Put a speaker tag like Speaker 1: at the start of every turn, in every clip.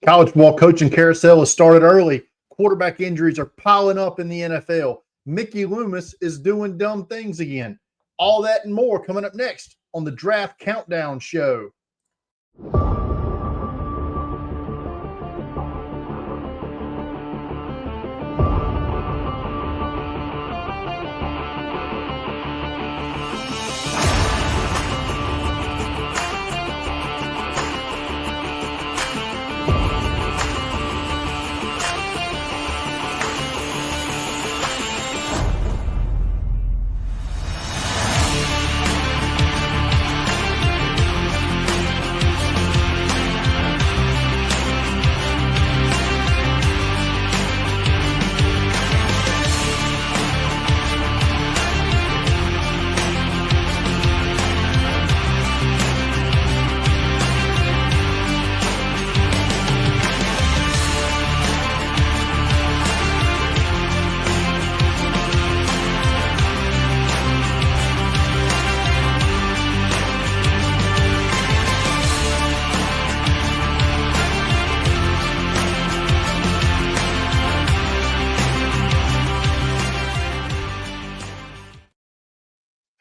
Speaker 1: College football coaching carousel has started early. Quarterback injuries are piling up in the NFL. Mickey Loomis is doing dumb things again. All that and more coming up next on the Draft Countdown Show.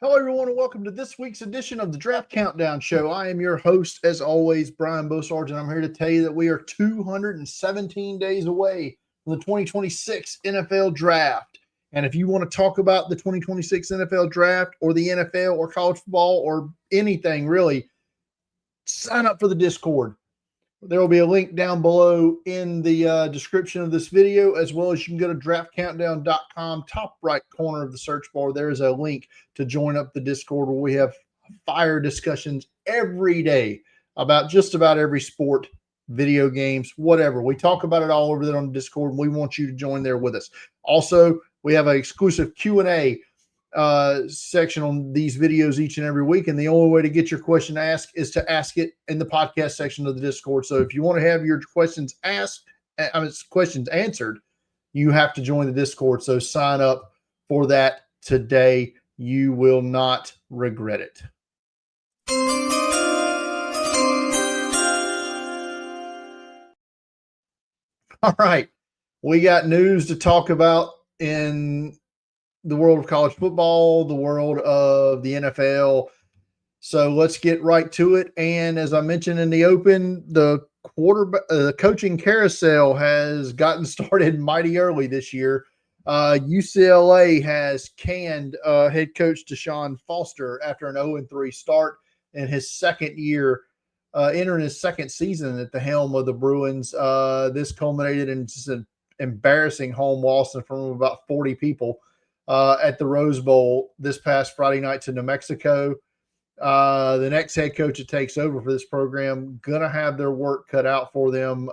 Speaker 1: Hello, everyone, and welcome to this week's edition of the Draft Countdown Show. I am your host, as always, Brian Bosarge, and I'm here to tell you that we are 217 days away from the 2026 NFL Draft. And if you want to talk about the 2026 NFL Draft or the NFL or college football or anything, really, sign up for the Discord. There will be a link down below in the description of this video, as well as you can go to draftcountdown.com, top right corner of the search bar. There is a link to join up the Discord where we have fire discussions every day about just about every sport, video games, whatever. We talk about it all over there on the Discord, and we want you to join there with us. Also, we have an exclusive Q&A section on these videos each and every week, and the only way to get your question asked is to ask it in the podcast section of the Discord. So if you want to have your questions questions answered, you have to join the Discord. So sign up for that today. You will not regret it. All right, we got news to talk about in the world of college football, the world of the NFL. So let's get right to it. And as I mentioned in the open, the coaching carousel has gotten started mighty early this year. UCLA has canned head coach Deshaun Foster after an 0-3 start in his second year, entering his second season at the helm of the Bruins. This culminated in just an embarrassing home loss from about 40 people at the Rose Bowl this past Friday night to New Mexico. The next head coach that takes over for this program going to have their work cut out for them,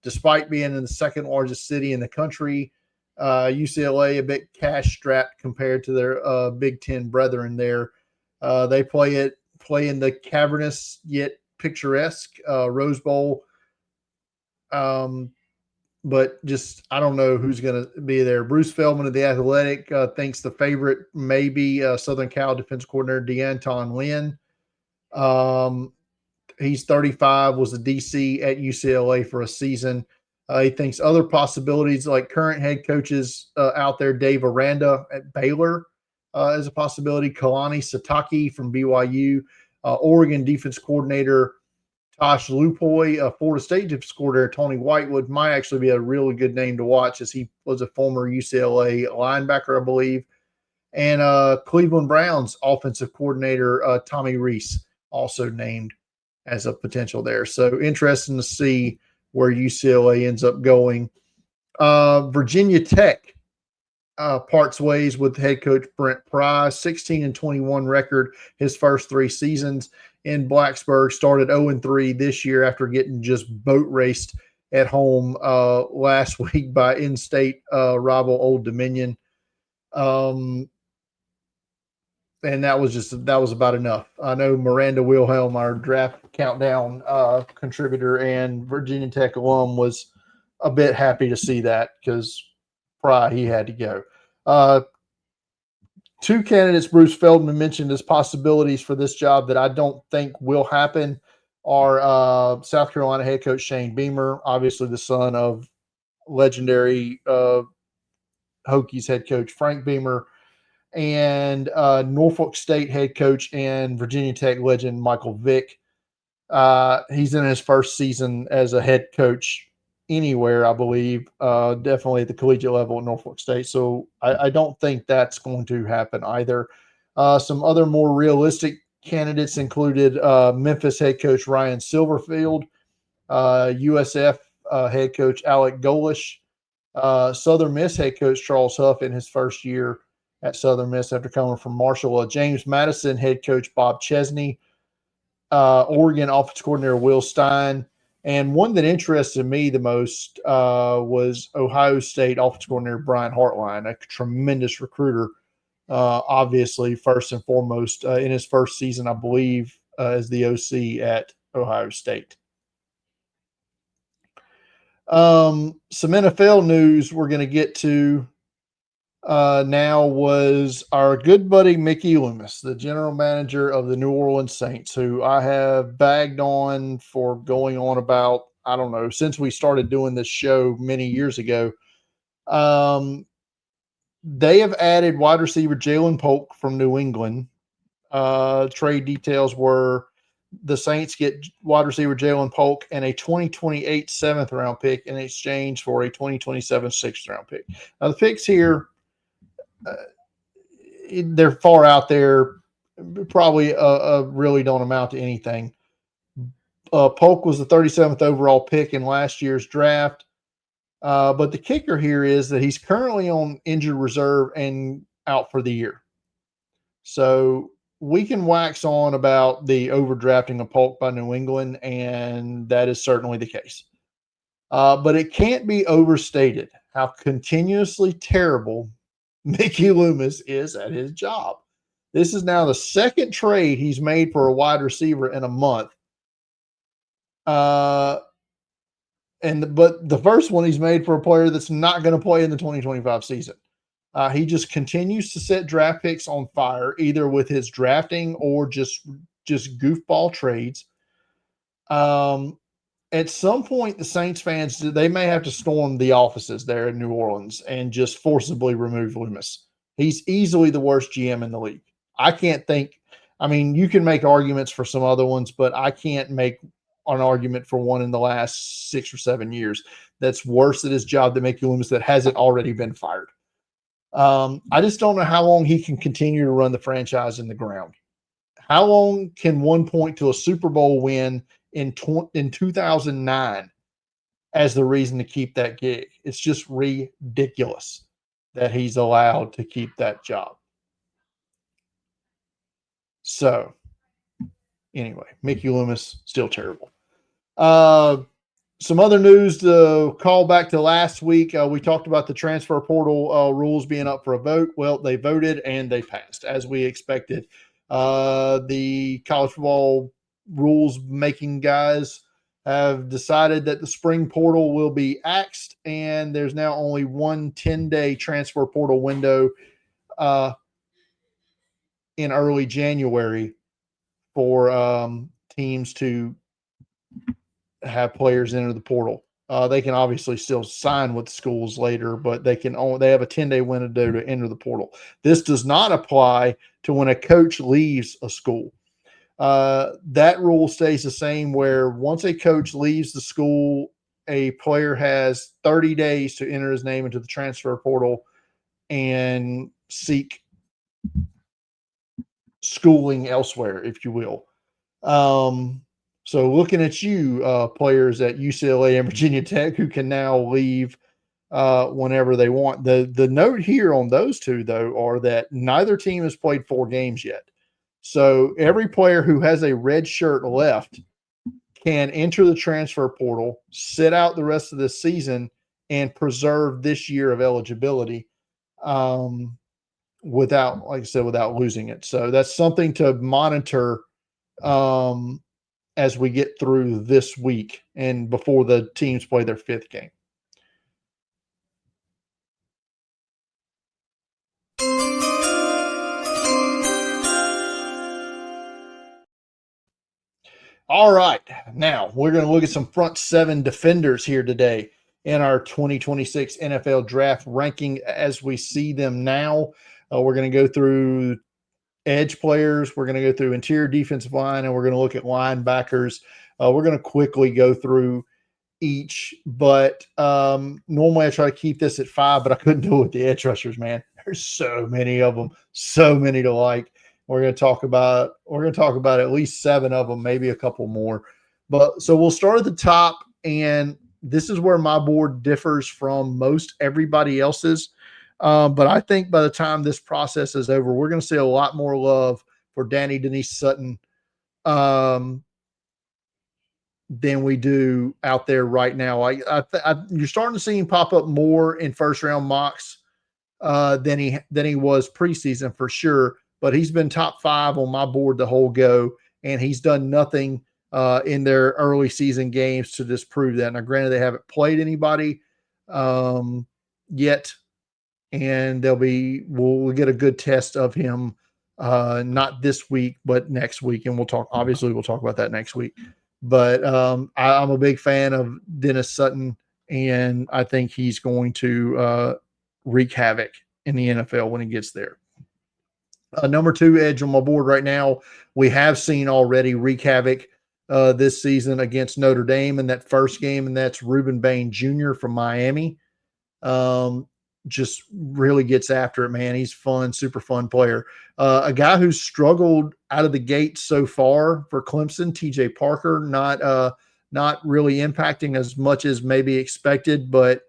Speaker 1: despite being in the second largest city in the country. UCLA a bit cash strapped compared to their Big Ten brethren there. They play in the cavernous yet picturesque Rose Bowl. But just, I don't know who's going to be there. Bruce Feldman of The Athletic thinks the favorite may be Southern Cal defense coordinator DeAnton Lynn. He's 35, was a DC at UCLA for a season. He thinks other possibilities like current head coaches out there, Dave Aranda at Baylor is a possibility. Kalani Sitake from BYU, Oregon defense coordinator Tosh Lupoy, Florida State defense coordinator Tony Whitewood might actually be a really good name to watch, as he was a former UCLA linebacker, I believe. And Cleveland Browns offensive coordinator Tommy Rees also named as a potential there. So interesting to see where UCLA ends up going. Virginia Tech parts ways with head coach Brent Pry, 16-21 record his first three seasons in Blacksburg. Started 0-3 this year after getting just boat raced at home last week by in-state rival Old Dominion. And that was about enough. I know Miranda Wilhelm, our draft countdown contributor and Virginia Tech alum, was a bit happy to see that, because he had to go. Two candidates Bruce Feldman mentioned as possibilities for this job that I don't think will happen. are South Carolina head coach Shane Beamer, obviously the son of legendary Hokies head coach Frank Beamer, and Norfolk State head coach and Virginia Tech legend Michael Vick. He's in his first season as a head coach anywhere, I believe, definitely at the collegiate level at Norfolk State. So I don't think that's going to happen either. Some other more realistic candidates included Memphis head coach Ryan Silverfield, USF head coach Alec Golish, Southern Miss head coach Charles Huff in his first year at Southern Miss after coming from Marshall, James Madison head coach Bob Chesney, Oregon offensive coordinator Will Stein, and one that interested me the most was Ohio State offensive coordinator Brian Hartline, a tremendous recruiter, obviously first and foremost in his first season, I believe, as the OC at Ohio State. Some NFL news we're going to get to now was our good buddy Mickey Loomis, the general manager of the New Orleans Saints, who I have bagged on for going on about, I don't know, since we started doing this show many years ago. They have added wide receiver Jalen Polk from New England. Trade details were the Saints get wide receiver Jalen Polk and a 2028 seventh round pick in exchange for a 2027 sixth round pick. Now, the picks here, they're far out there, probably really don't amount to anything. Polk was the 37th overall pick in last year's draft. But the kicker here is that he's currently on injured reserve and out for the year. So we can wax on about the overdrafting of Polk by New England, and that is certainly the case. But it can't be overstated how continuously terrible Mickey Loomis is at his job. This is now the second trade he's made for a wide receiver in a month. But the first one he's made for a player that's not going to play in the 2025 season. He just continues to set draft picks on fire, either with his drafting or just goofball trades. At some point, the Saints fans, they may have to storm the offices there in New Orleans and just forcibly remove Loomis. He's easily the worst GM in the league. I can't think. I mean, you can make arguments for some other ones, but I can't make an argument for one in the last 6 or 7 years that's worse at his job than Mickey Loomis that hasn't already been fired. I just don't know how long he can continue to run the franchise in the ground. How long can one point to a Super Bowl win in 2009 as the reason to keep that gig? It's just ridiculous that he's allowed to keep that job. So, anyway, Mickey Loomis, still terrible. Some other news to call back to last week. We talked about the transfer portal rules being up for a vote. Well, they voted and they passed, as we expected. The college football rules making guys have decided that the spring portal will be axed, and there's now only one 10-day transfer portal window in early January for teams to have players enter the portal. They can obviously still sign with schools later, but they have a 10-day window to enter the portal. This does not apply to when a coach leaves a school. That rule stays the same, where once a coach leaves the school, a player has 30 days to enter his name into the transfer portal and seek schooling elsewhere, if you will. So looking at you, players at UCLA and Virginia Tech who can now leave whenever they want. The note here on those two, though, are that neither team has played 4 games yet. So every player who has a red shirt left can enter the transfer portal, sit out the rest of this season, and preserve this year of eligibility without, like I said, without losing it. So that's something to monitor as we get through this week and before the teams play their 5th game. All right, now we're going to look at some front seven defenders here today in our 2026 NFL draft ranking as we see them now. We're going to go through edge players, we're going to go through interior defensive line, and we're going to look at linebackers. We're going to quickly go through each, but normally I try to keep this at 5, but I couldn't do it with the edge rushers, man. There's so many of them, so many to like. We're going to talk about at least 7 of them, maybe a couple more. But so we'll start at the top, and this is where my board differs from most everybody else's. But I think by the time this process is over, we're going to see a lot more love for Danny Denise Sutton than we do out there right now. You're starting to see him pop up more in first round mocks than he was preseason for sure. But he's been top 5 on my board the whole go, and he's done nothing in their early season games to disprove that. Now, granted, they haven't played anybody yet, and we'll get a good test of him not this week, but next week, and we'll talk about that next week. But I'm a big fan of Dennis Sutton, and I think he's going to wreak havoc in the NFL when he gets there. Number 2 edge on my board right now, we have seen already wreak havoc this season against Notre Dame in that first game, and that's Reuben Bain Jr. from Miami. Just really gets after it, man. He's fun, super fun player. A guy who's struggled out of the gate so far for Clemson, TJ Parker, not really impacting as much as maybe expected, but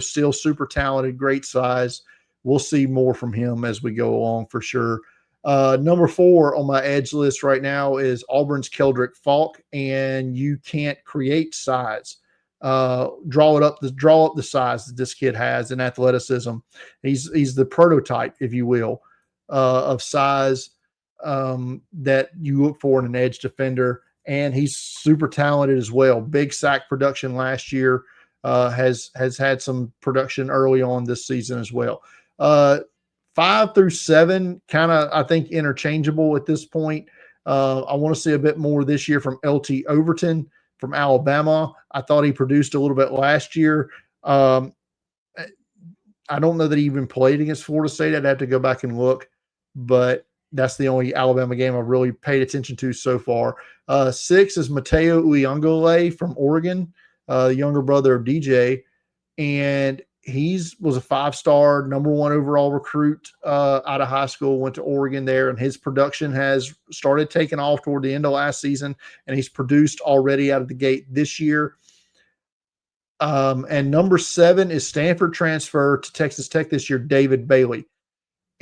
Speaker 1: still super talented, great size. We'll see more from him as we go along for sure. Number 4 on my edge list right now is Auburn's Keldrick Falk, and you can't create size. Draw up the size that this kid has in athleticism. He's the prototype, if you will, of size that you look for in an edge defender, and he's super talented as well. Big sack production last year, has had some production early on this season as well. 5 through 7, kind of, I think, interchangeable at this point. I want to see a bit more this year from LT Overton from Alabama. I thought he produced a little bit last year. I don't know that he even played against Florida State. I'd have to go back and look, but that's the only Alabama game I've really paid attention to so far. 6 is Mateo Uyunglele from Oregon, the younger brother of DJ, and was a 5-star, number 1 overall recruit out of high school, went to Oregon there, and his production has started taking off toward the end of last season, and he's produced already out of the gate this year. And number 7 is Stanford transfer to Texas Tech this year, David Bailey.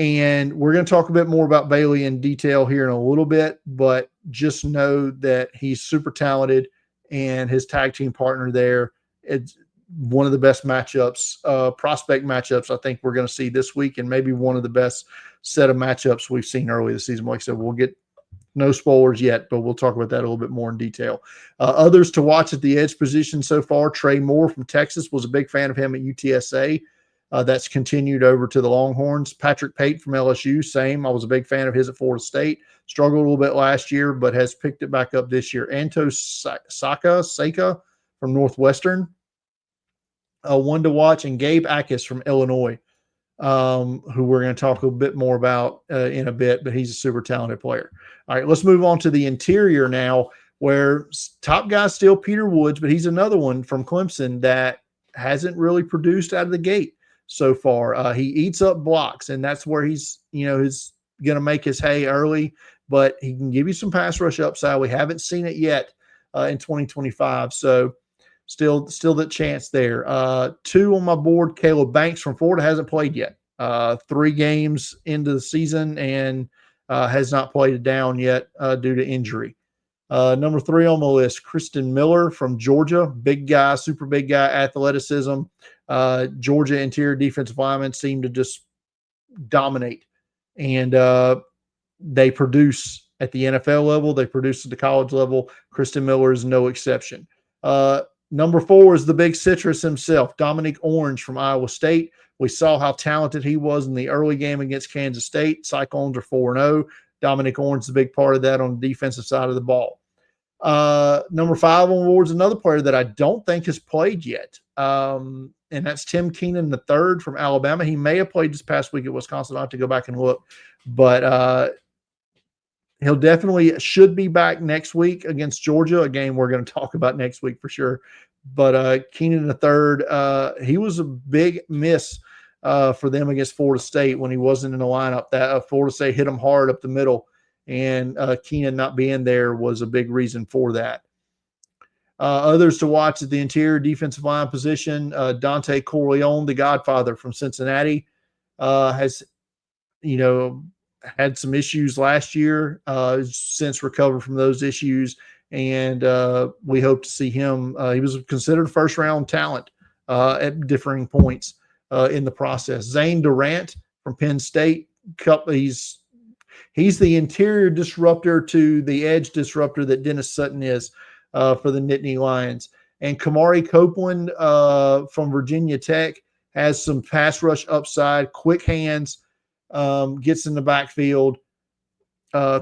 Speaker 1: And we're going to talk a bit more about Bailey in detail here in a little bit, but just know that he's super talented, and his tag team partner there, it's one of the best matchups, prospect matchups I think we're going to see this week, and maybe one of the best set of matchups we've seen early this season. Like I said, we'll get no spoilers yet, but we'll talk about that a little bit more in detail. Others to watch at the edge position so far, Trey Moore from Texas, was a big fan of him at UTSA. That's continued over to the Longhorns. Patrick Pate from LSU, same. I was a big fan of his at Florida State. Struggled a little bit last year, but has picked it back up this year. Anto Saka from Northwestern, one to watch, and Gabe Akis from Illinois, who we're going to talk a bit more about in a bit, but he's a super talented player. All right, let's move on to the interior now, where top guy is still Peter Woods, but he's another one from Clemson that hasn't really produced out of the gate so far. He eats up blocks, and that's where he's going to make his hay early, but he can give you some pass rush upside. We haven't seen it yet in 2025, so still the chance there. 2 on my board, Caleb Banks from Florida hasn't played yet. 3 games into the season and has not played it down yet due to injury. Number 3 on my list, Kristen Miller from Georgia. Big guy, super big guy, athleticism. Georgia interior defensive linemen seem to just dominate. And they produce at the NFL level. They produce at the college level. Kristen Miller is no exception. Number 4 is the big citrus himself, Dominic Orange from Iowa State. We saw how talented he was in the early game against Kansas State. Cyclones are 4-0. Dominic Orange is a big part of that on the defensive side of the ball. Number 5 on the board is another player that I don't think has played yet. And that's Tim Keenan III from Alabama. He may have played this past week at Wisconsin. I'll have to go back and look. But he'll definitely should be back next week against Georgia, a game we're going to talk about next week for sure. But Keenan III, he was a big miss for them against Florida State when he wasn't in the lineup. That Florida State hit him hard up the middle, and Keenan not being there was a big reason for that. Others to watch at the interior defensive line position, Dante Corleone, the Godfather from Cincinnati, has had some issues last year, since recovered from those issues. And we hope to see him. He was considered first-round talent at differing points in the process. Zane Durant from Penn State, he's the interior disruptor to the edge disruptor that Dennis Sutton is for the Nittany Lions. And Kamari Copeland from Virginia Tech has some pass rush upside, quick hands, gets in the backfield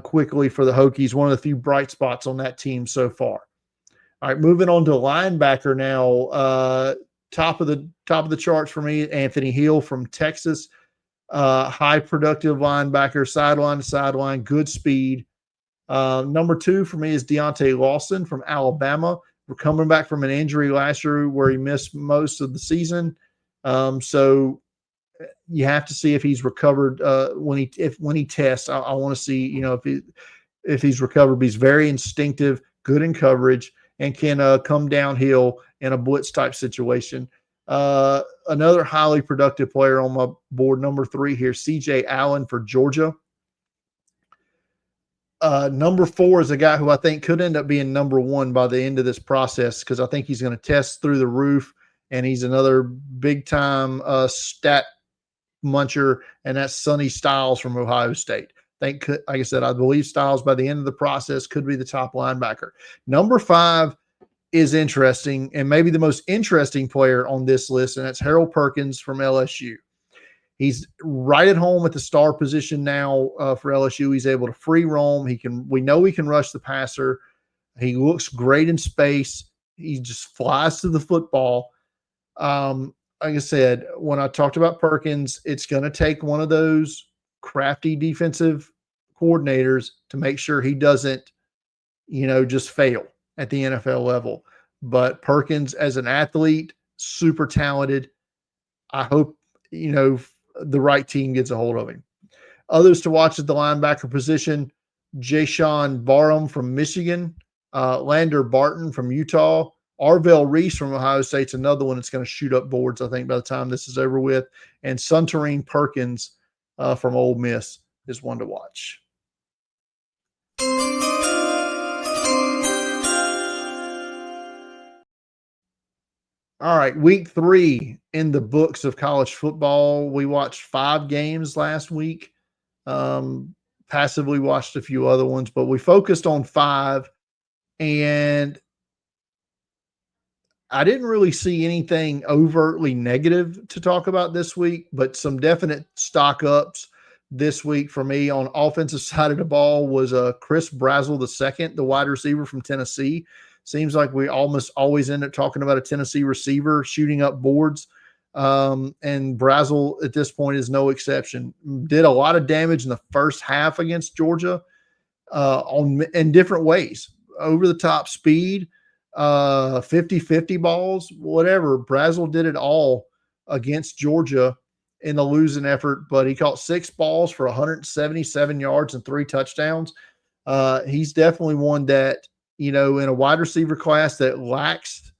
Speaker 1: quickly for the Hokies. One of the few bright spots on that team so far. All right, moving on to linebacker now. Top of the charts for me, Anthony Hill from Texas. High productive linebacker, sideline to sideline, good speed. Number 2 for me is Deontay Lawson from Alabama. We're coming back from an injury last year where he missed most of the season. So you have to see if he's recovered when he tests. I want to see, if he's recovered. But he's very instinctive, good in coverage, and can come downhill in a blitz type situation. Another highly productive player on my board, number 3 here, CJ Allen for Georgia. Number 4 is a guy who I think could end up being number 1 by the end of this process, because I think he's going to test through the roof, and he's another big time stat muncher, and that's Sonny Styles from Ohio State. Like I said, I believe Styles by the end of the process could be the top linebacker. Number 5 is interesting, and maybe the most interesting player on this list, and that's Harold Perkins from LSU. He's right at home at the star position now for LSU. He's able to free roam. We know he can rush the passer. He looks great in space. He just flies to the football. Like I said, when I talked about Perkins, it's going to take one of those crafty defensive coordinators to make sure he doesn't, just fail at the NFL level. But Perkins, as an athlete, super talented. I hope, the right team gets a hold of him. Others to watch at the linebacker position, Deshaun Barham from Michigan, Lander Barton from Utah, Arvell Reese from Ohio State's another one that's going to shoot up boards, I think, by the time this is over with. And Suntarine Perkins from Ole Miss is one to watch. All right, week 3 in the books of college football. We watched 5 games last week. Passively watched a few other ones, but we focused on 5. And I didn't really see anything overtly negative to talk about this week, but some definite stock ups this week for me on offensive side of the ball was Chris Brazzell II, the wide receiver from Tennessee. Seems like we almost always end up talking about a Tennessee receiver shooting up boards. And Brazzell at this point is no exception. Did a lot of damage in the first half against Georgia in different ways. Over the top speed, 50-50 balls, whatever. Brazzell did it all against Georgia in the losing effort, but he caught 6 balls for 177 yards and 3 touchdowns. He's definitely one that, in a wide receiver class that lacks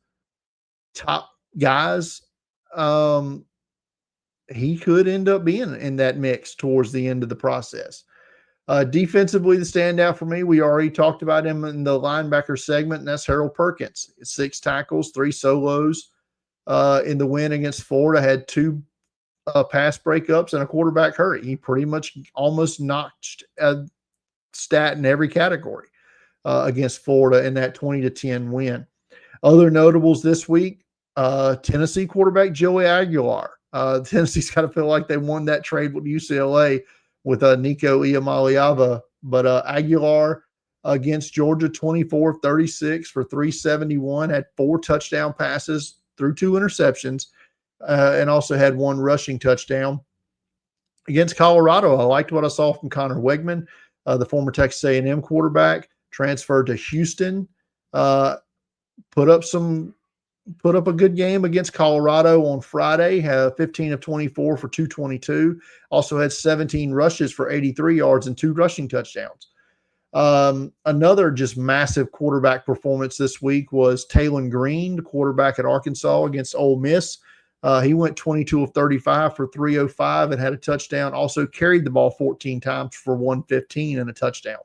Speaker 1: top guys, he could end up being in that mix towards the end of the process. Defensively, the standout for me, we already talked about him in the linebacker segment, and that's Harold Perkins. 6 tackles, 3 solos in the win against Florida, had 2 pass breakups and a quarterback hurry. He pretty much almost notched a stat in every category against Florida in that 20-10 win. Other notables this week, Tennessee quarterback Joey Aguilar. Tennessee's got to feel like they won that trade with UCLA with Nico Iamaleava. But Aguilar against Georgia, 24-36 for 371, had 4 touchdown passes, threw 2 interceptions, and also had 1 rushing touchdown. Against Colorado, I liked what I saw from Connor Wegman, the former Texas A&M quarterback, transferred to Houston, put up a good game against Colorado on Friday, 15 of 24 for 222. Also had 17 rushes for 83 yards and 2 rushing touchdowns. Another just massive quarterback performance this week was Taylon Green, the quarterback at Arkansas against Ole Miss. He went 22 of 35 for 305 and had a touchdown. Also carried the ball 14 times for 115 and a touchdown.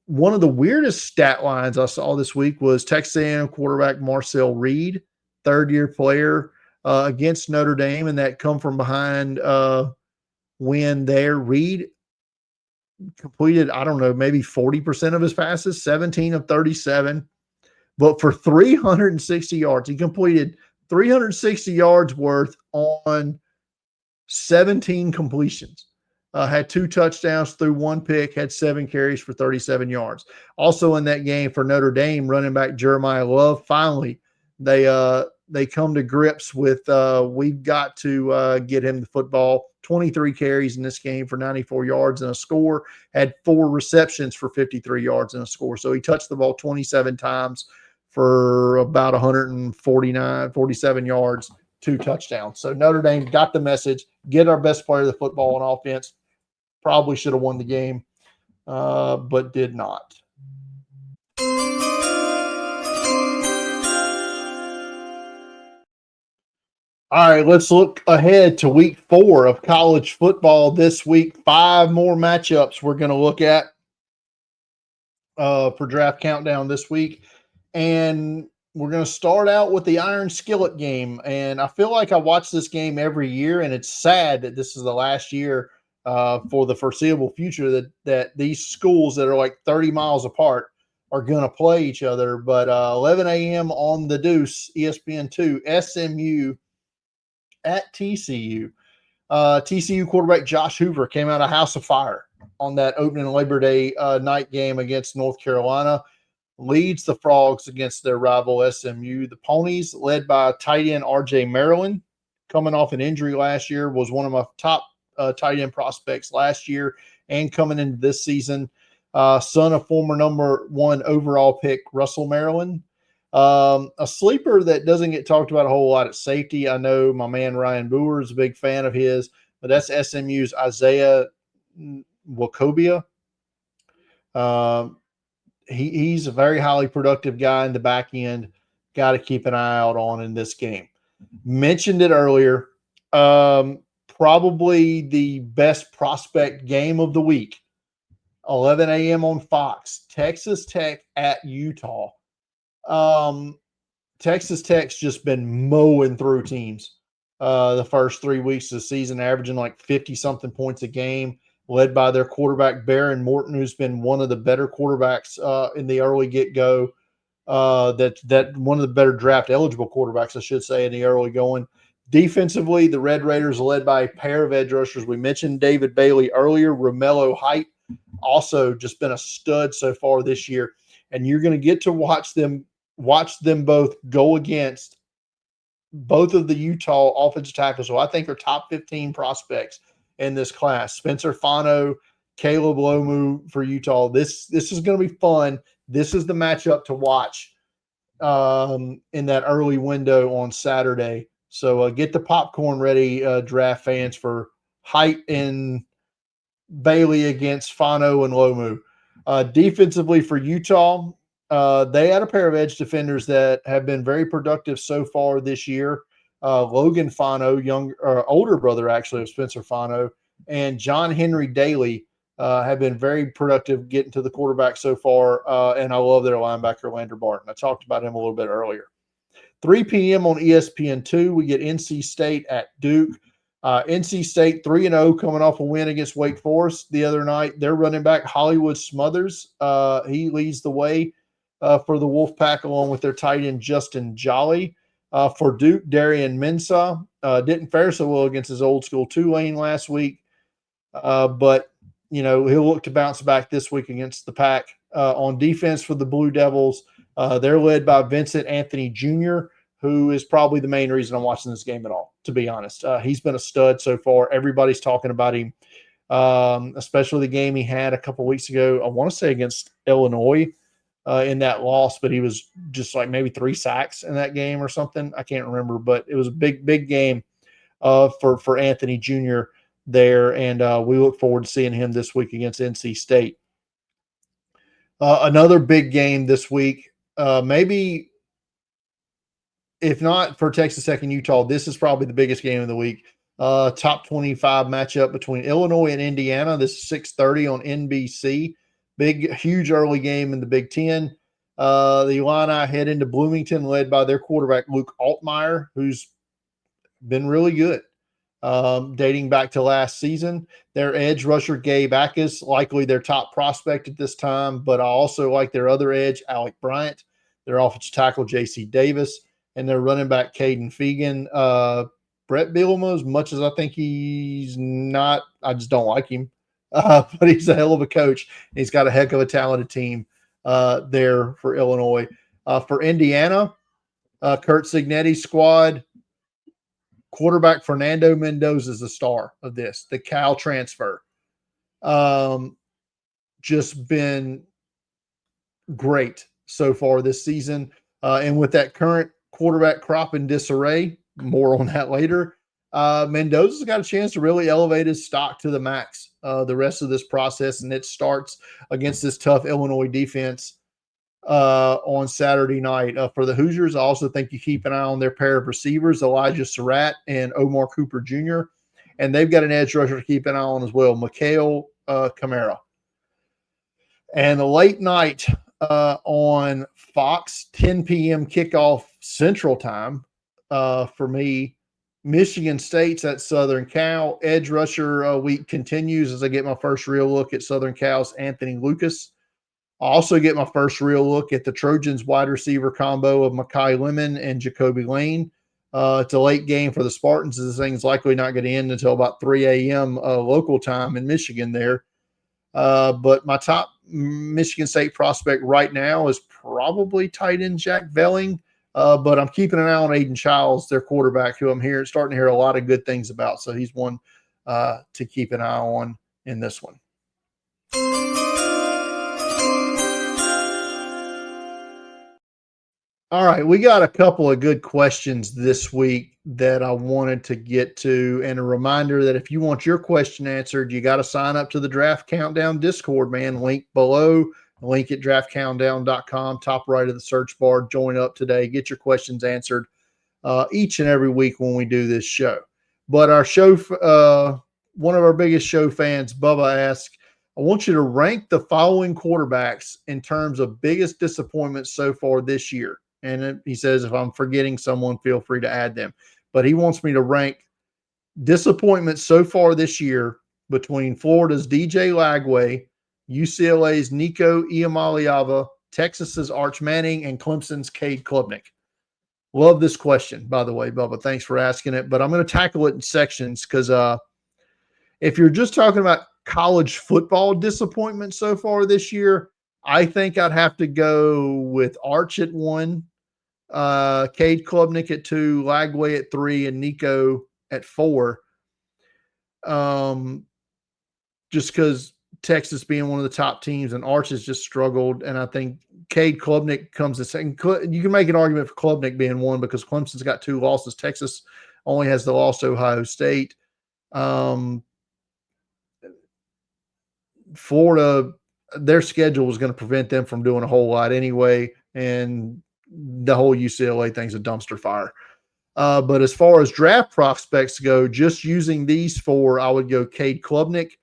Speaker 1: One of the weirdest stat lines I saw this week was Texas A&M quarterback Marcel Reed, third-year player against Notre Dame, and that come from behind win there. Reed completed, I don't know, maybe 40% of his passes, 17 of 37, but for 360 yards. He completed 360 yards worth on 17 completions. Had 2 touchdowns, threw 1 pick, had 7 carries for 37 yards. Also in that game for Notre Dame, running back Jeremiah Love, finally they come to grips with we've got to get him the football. 23 carries in this game for 94 yards and a score, had 4 receptions for 53 yards and a score. So he touched the ball 27 times for about 47 yards, 2 touchdowns. So Notre Dame got the message, get our best player of the football on offense. Probably should have won the game, but did not. All right, let's look ahead to week 4 of college football this week. 5 more matchups we're going to look at for Draft Countdown this week. And we're going to start out with the Iron Skillet game. And I feel like I watch this game every year, and it's sad that this is the last year for the foreseeable future that these schools that are like 30 miles apart are going to play each other. But 11 a.m. on the Deuce, ESPN2, SMU at TCU. TCU quarterback Josh Hoover came out of House of Fire on that opening Labor Day night game against North Carolina. Leads the Frogs against their rival SMU. The Ponies, led by tight end R.J. Maryland, coming off an injury last year, was one of my top tight end prospects last year and coming into this season. Son of former number 1 overall pick Russell Maryland. A sleeper that doesn't get talked about a whole lot at safety. I know my man Ryan Boer is a big fan of his, but that's SMU's Isaiah Wacobia. He's a very highly productive guy in the back end. Got to keep an eye out on in this game. Mentioned it earlier. Probably the best prospect game of the week. 11 a.m. on Fox. Texas Tech at Utah. Texas Tech's just been mowing through teams the first 3 weeks of the season, averaging like 50-something points a game, led by their quarterback, Baron Morton, who's been one of the better quarterbacks in the early get-go. That one of the better draft-eligible quarterbacks, I should say, in the early going. Defensively, the Red Raiders are led by a pair of edge rushers. We mentioned David Bailey earlier. Romello Height also just been a stud so far this year. And you're going to get to watch them both go against both of the Utah offensive tackles, who I think are top 15 prospects in this class. Spencer Fano, Caleb Lomu for Utah. This is going to be fun. This is the matchup to watch in that early window on Saturday. So get the popcorn ready, draft fans, for Height and Bailey against Fano and Lomu. Defensively for Utah, they had a pair of edge defenders that have been very productive so far this year. Logan Fano, older brother actually of Spencer Fano, and John Henry Daly have been very productive getting to the quarterback so far. And I love their linebacker, Lander Barton. I talked about him a little bit earlier. 3 p.m. on ESPN2, we get NC State at Duke. NC State 3-0, coming off a win against Wake Forest the other night. Their running back, Hollywood Smothers, he leads the way for the Wolfpack, along with their tight end, Justin Jolly. For Duke, Darian Mensah didn't fare so well against his old school Tulane last week, but he'll look to bounce back this week against the Pack. On defense for the Blue Devils, they're led by Vincent Anthony Jr., who is probably the main reason I'm watching this game at all, to be honest. He's been a stud so far. Everybody's talking about him, especially the game he had a couple weeks ago, I want to say against Illinois in that loss, but he was just like maybe 3 sacks in that game or something. I can't remember, but it was a big game for Anthony Jr. there, and we look forward to seeing him this week against NC State. Another big game this week, maybe if not for Texas Tech and Utah, this is probably the biggest game of the week. Top 25 matchup between Illinois and Indiana. This is 6:30 on NBC. Huge early game in the Big Ten. The Illini head into Bloomington, led by their quarterback, Luke Altmaier, who's been really good dating back to last season. Their edge rusher, Gabe Akis, likely their top prospect at this time, but I also like their other edge, Alec Bryant, their offensive tackle, J.C. Davis, and their running back, Caden Fegan. Brett Bielema, as much as I think he's not, I just don't like him. But he's a hell of a coach. He's got a heck of a talented team there for Illinois. For Indiana, Kurt Cignetti's squad, quarterback Fernando Mendoza is the star of this, the Cal transfer. Just been great so far this season. And with that current quarterback crop in disarray, more on that later, Mendoza's got a chance to really elevate his stock to the max the rest of this process, and it starts against this tough Illinois defense on Saturday night. For the Hoosiers, I also think you keep an eye on their pair of receivers, Elijah Surratt and Omar Cooper Jr., and they've got an edge rusher to keep an eye on as well, Mikhail Kamara. And the late night on Fox, 10 p.m. kickoff Central Time for me, Michigan State's at Southern Cal. Edge rusher week continues as I get my first real look at Southern Cal's Anthony Lucas. I also get my first real look at the Trojans wide receiver combo of Makai Lemon and Jacoby Lane. It's a late game for the Spartans. This thing's likely not going to end until about 3 a.m. Local time in Michigan there. But my top Michigan State prospect right now is probably tight end Jack Velling. But I'm keeping an eye on Aiden Childs, their quarterback, who I'm starting to hear a lot of good things about. So he's one to keep an eye on in this one. All right, we got a couple of good questions this week that I wanted to get to. And a reminder that if you want your question answered, you got to sign up to the Draft Countdown Discord, man. Link below. Link at draftcountdown.com, top right of the search bar. Join up today. Get your questions answered each and every week when we do this show. But our show, one of our biggest show fans, Bubba, asked, I want you to rank the following quarterbacks in terms of biggest disappointments so far this year. And he says, if I'm forgetting someone, feel free to add them. But he wants me to rank disappointments so far this year between Florida's DJ Lagway, UCLA's Nico Iamaleava, Texas's Arch Manning, and Clemson's Cade Klubnik. Love this question, by the way, Bubba. Thanks for asking it. But I'm going to tackle it in sections because if you're just talking about college football disappointment so far this year, I think I'd have to go with Arch at 1, Cade Klubnik at 2, Lagway at 3, and Nico at 4. Just because Texas being one of the top teams and Arch has just struggled. And I think Cade Klubnik comes in second. You can make an argument for Klubnik being 1 because Clemson's got 2 losses. Texas only has the loss to Ohio State. Florida, their schedule was going to prevent them from doing a whole lot anyway. And the whole UCLA thing's a dumpster fire. But as far as draft prospects go, just using these 4, I would go Cade Klubnik.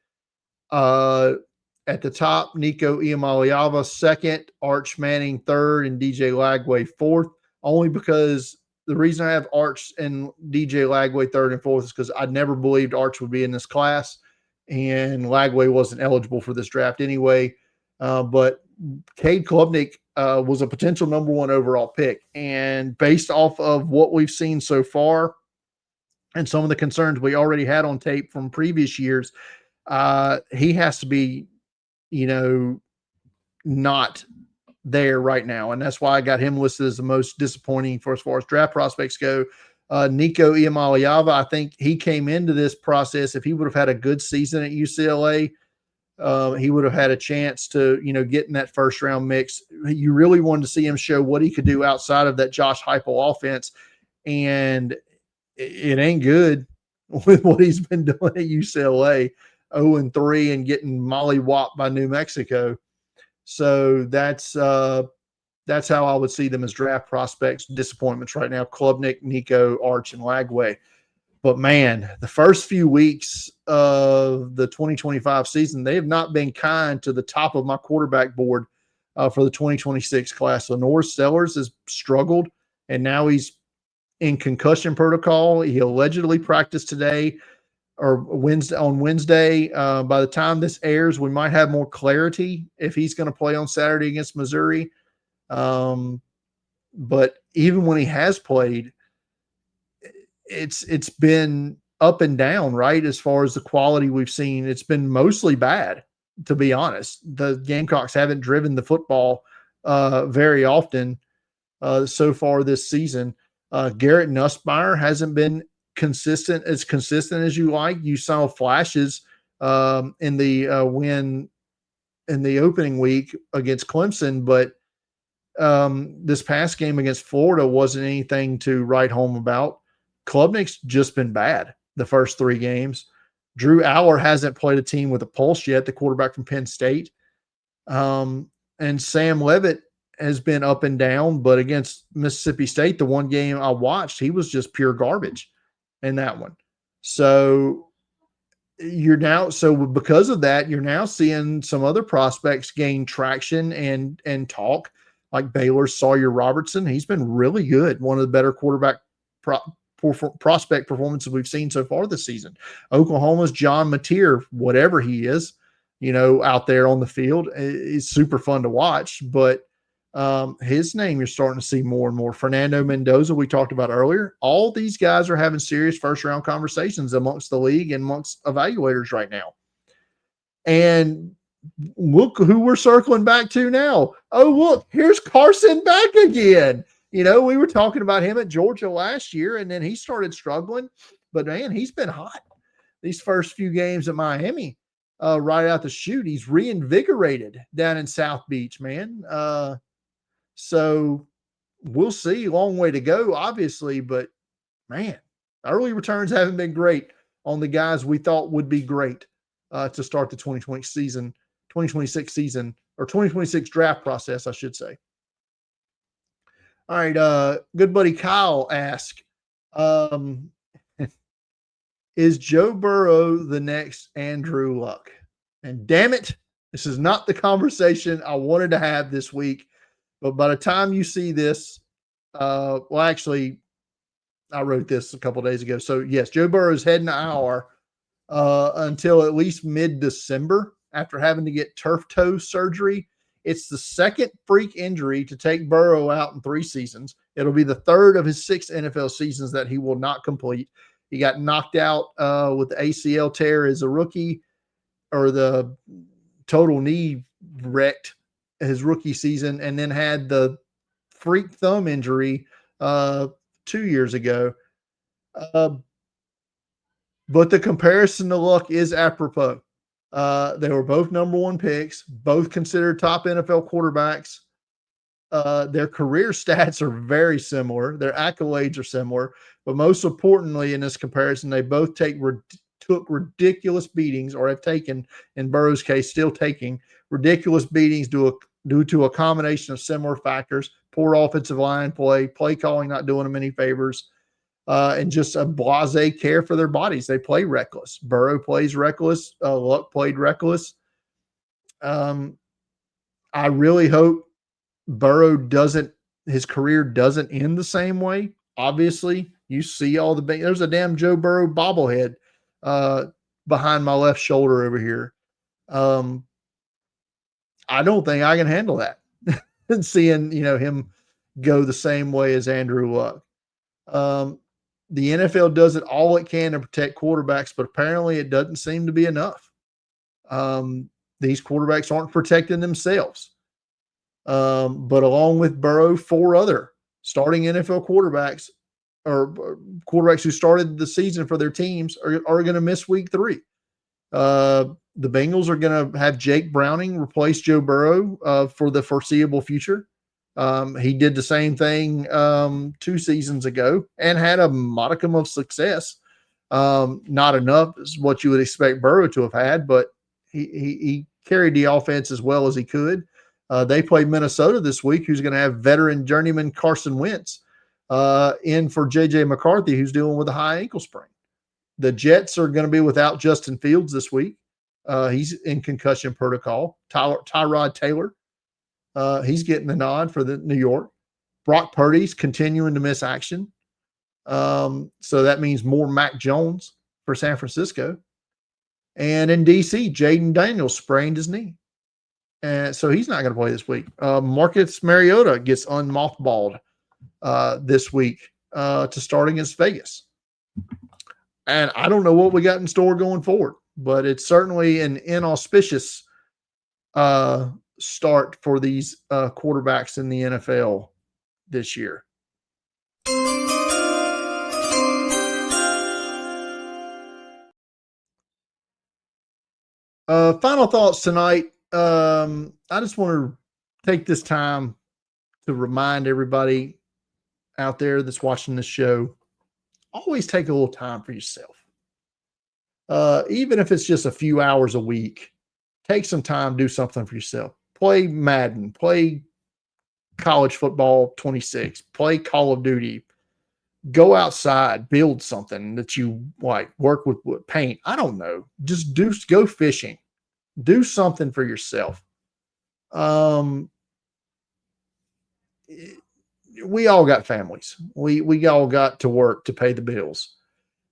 Speaker 1: At the top, Nico Iamaleava 2nd, Arch Manning 3rd, and DJ Lagway 4th. Only because the reason I have Arch and DJ Lagway 3rd and 4th is because I never believed Arch would be in this class, and Lagway wasn't eligible for this draft anyway. But Cade Klubnik was a potential number 1 overall pick, and based off of what we've seen so far and some of the concerns we already had on tape from previous years, he has to be, not there right now. And that's why I got him listed as the most disappointing for as far as draft prospects go. Nico Iamaleava, I think he came into this process. If he would have had a good season at UCLA, he would have had a chance to, get in that first round mix. You really wanted to see him show what he could do outside of that Josh Heupel offense. And it ain't good with what he's been doing at UCLA, 0-3 and getting mollywopped by New Mexico. So that's how I would see them as draft prospects. Disappointments right now: Klubnik, Nico, Arch, and Lagway. But man, the first few weeks of the 2025 season, they have not been kind to the top of my quarterback board for the 2026 class. Lenore Sellers has struggled, and now he's in concussion protocol. He allegedly practiced today or Wednesday. By the time this airs, we might have more clarity if he's going to play on Saturday against Missouri. But even when he has played, it's been up and down, right? As far as the quality we've seen, it's been mostly bad, to be honest. The Gamecocks haven't driven the football very often so far this season. Garrett Nussmeier hasn't been consistent as you like. You saw flashes in the win in the opening week against Clemson, but this past game against Florida wasn't anything to write home about. Klubnik's just been bad the first 3 games. Drew Aller hasn't played a team with a pulse yet, the quarterback from Penn State. And Sam Levitt has been up and down, but against Mississippi State, the one game I watched, he was just pure garbage in that one. So because of that, you're now seeing some other prospects gain traction and talk, like Baylor's Sawyer Robertson. He's been really good. One of the better quarterback prospect performances we've seen so far this season. Oklahoma's John Mateer, whatever he is, out there on the field, is super fun to watch. But his name you're starting to see more and more. Fernando Mendoza, we talked about earlier. All these guys are having serious first round conversations amongst the league and amongst evaluators right now. And look who we're circling back to now. Oh, look, here's Carson back again. We were talking about him at Georgia last year, and then he started struggling. But, man, he's been hot these first few games at Miami right out the chute. He's reinvigorated down in South Beach, man. So we'll see. Long way to go, obviously. But, man, early returns haven't been great on the guys we thought would be great to start the 2026 season, or 2026 draft process, I should say. All right, good buddy Kyle asked, is Joe Burrow the next Andrew Luck? And damn it, this is not the conversation I wanted to have this week. But by the time you see this, actually, I wrote this a couple days ago. So, yes, Joe Burrow is heading to IR until at least mid-December after having to get turf toe surgery. It's the second freak injury to take Burrow out in 3 seasons. It'll be the third of his 6 NFL seasons that he will not complete. He got knocked out with the ACL tear as a rookie, or the total knee wrecked his rookie season, and then had the freak thumb injury 2 years ago. But the comparison to Luck is apropos. They were both number 1 picks, both considered top NFL quarterbacks. Their career stats are very similar. Their accolades are similar. But most importantly, in this comparison, they both took ridiculous beatings, or have taken, in Burrow's case, still taking ridiculous beatings due to a combination of similar factors: poor offensive line play calling not doing them any favors, and just a blasé care for their bodies. They play reckless. Burrow plays reckless. Luck played reckless. I really hope Burrow his career doesn't end the same way. Obviously, you see there's a damn Joe Burrow bobblehead behind my left shoulder over here. I don't think I can handle that. And seeing, him go the same way as Andrew Luck. The NFL does it all it can to protect quarterbacks, but apparently it doesn't seem to be enough. These quarterbacks aren't protecting themselves. But along with Burrow, 4 other starting NFL quarterbacks or quarterbacks who started the season for their teams are going to miss week 3. The Bengals are going to have Jake Browning replace Joe Burrow for the foreseeable future. He did the same thing 2 seasons ago and had a modicum of success. Not enough is what you would expect Burrow to have had, but he carried the offense as well as he could. They play Minnesota this week, who's going to have veteran journeyman Carson Wentz in for J.J. McCarthy, who's dealing with a high ankle sprain. The Jets are going to be without Justin Fields this week. He's in concussion protocol. Tyrod Taylor, he's getting the nod for the New York. Brock Purdy's continuing to miss action. So that means more Mac Jones for San Francisco. And in D.C., Jaden Daniels sprained his knee. And so he's not going to play this week. Marcus Mariota gets unmothballed this week to start against Vegas. And I don't know what we got in store going forward, but it's certainly an inauspicious start for these quarterbacks in the NFL this year. Final thoughts tonight. I just want to take this time to remind everybody out there that's watching this show, always take a little time for yourself. Even if it's just a few hours a week, take some time, do something for yourself. Play Madden, play college football 26, play Call of Duty, go outside, build something that you like, work with paint. I don't know. Just go fishing. Do something for yourself. We all got families. We all got to work to pay the bills.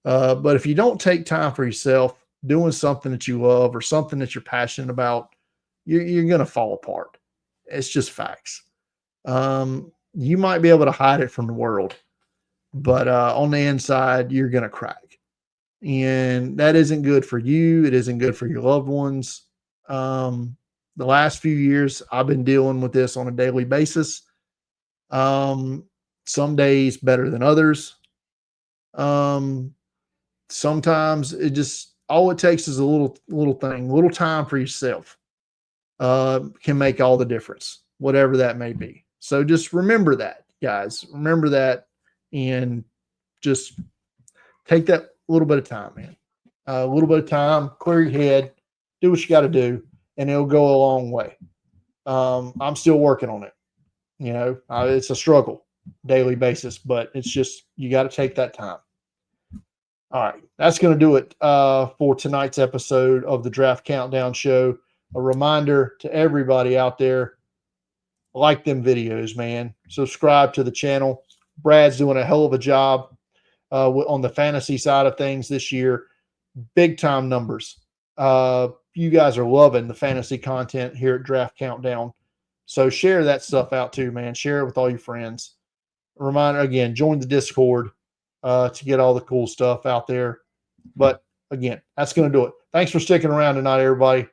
Speaker 1: But if you don't take time for yourself, doing something that you love or something that you're passionate about, you're going to fall apart. It's just facts. You might be able to hide it from the world, but on the inside, you're going to crack. And that isn't good for you. It isn't good for your loved ones. The last few years, I've been dealing with this on a daily basis. Some days better than others. Sometimes all it takes is a little thing, little time for yourself, can make all the difference, whatever that may be. So just remember that, guys. Remember that, and just take that little bit of time, man. A little bit of time, clear your head, do what you got to do, and it'll go a long way. I'm still working on it. It's a struggle daily basis, but it's just, you got to take that time. All right. That's going to do it for tonight's episode of the Draft Countdown Show. A reminder to everybody out there, like them videos, man. Subscribe to the channel. Brad's doing a hell of a job on the fantasy side of things this year. Big time numbers. You guys are loving the fantasy content here at Draft Countdown. So share that stuff out too, man. Share it with all your friends. Reminder again, join the Discord to get all the cool stuff out there. But again, that's going to do it. Thanks for sticking around tonight, everybody.